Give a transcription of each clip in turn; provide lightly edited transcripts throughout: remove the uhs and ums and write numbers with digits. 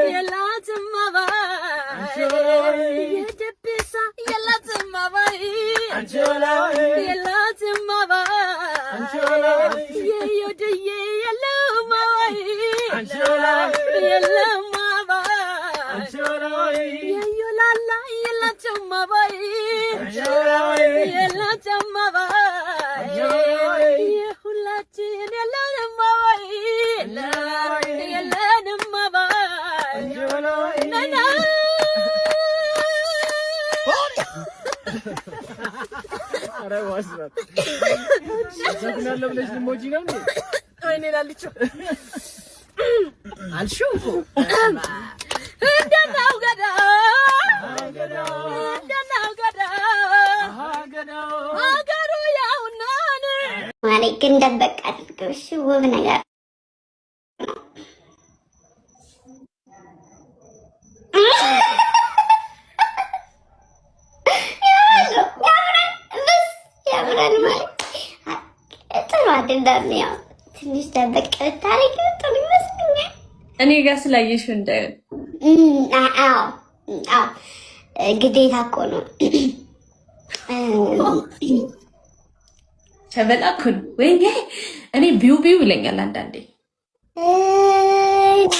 የላትም አባይ የደብሳ የላትም አባይ የላትም አባይ የዮድዬ የለም አባይ የለም አባይ የዮላላ የላትም አባይ የላትም አባይ የሁላችን የለንም አባይ የለንም አባይ ነና አረ ዋስራት ዘግናለ ብለሽ ሞጂ ነው እንዴ? አይኔ ላልቹ አልሽው እኮ እንደናው ገዳ እንደናው ገዳ አገሩ ያውና ማለት ግን ደበቅ አድርገው እሺ። ውብ ነገር ያምራል ማለት ጥሩ አይደለም። ያው ትንሽ ደበቅ ብታረጊ ጥሩ ይመስለኛል። እኔ ጋር ስላየሽ እንዳይሆን። አዎ ግዴታ እኮ ነው። ተበላኩን ወይ እኔ ቢው ይለኛል አንዳንዴ።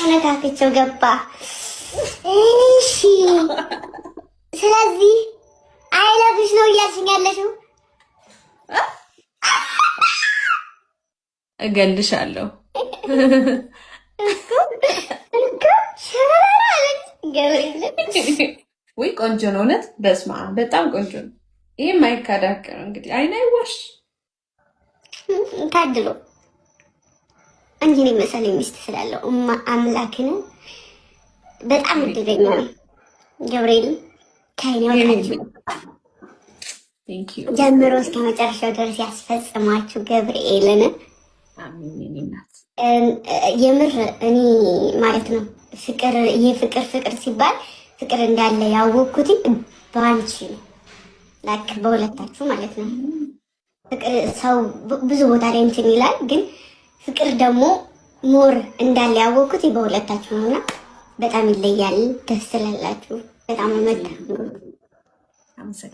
ነካክቸው ገባ። እሺ ስለዚህ አይለብሽ ነው እያልሽኝ ያለሽው? እገልሻለሁ ወይ ቆንጆ ነው እውነት። በስመ አብ በጣም ቆንጆ ነው። ይሄ ማይካዳክ ነው እንግዲህ አይን አይዋሽ። ታድሎ አንቺን የመሰለ ሚስት ስላለው አምላክን በጣም እድለኛ ነው። ገብርኤል ከአይኔው ጀምሮ እስከ መጨረሻው ድረስ ያስፈጽማችሁ ገብርኤልን። የምር እኔ ማለት ነው ፍቅር ፍቅር ሲባል ፍቅር እንዳለ ያወቅኩት በአንቺ ነው። ላክ በሁለታችሁ ማለት ነው። ፍቅር ሰው ብዙ ቦታ ላይ እንትን ይላል፣ ግን ፍቅር ደግሞ ሞር እንዳለ ያወቅኩት በሁለታችሁ ነውና በጣም ይለያል። ደስ ትላላችሁ። በጣም መጣ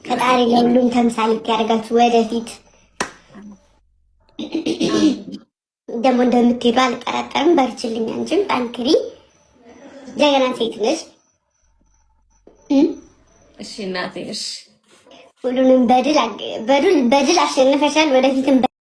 ፈጣሪ ለሁሉም ተምሳሌት ያደርጋችሁ። ወደፊት ደግሞ እንደምትሄዱ አልጠራጠርም። በርችልኝ፣ አንቺም ጠንክሪ። ጀግና ሴት ነሽ። እሺ እናቴ፣ እሺ ሁሉንም በድል አሸንፈሻል። ወደፊትም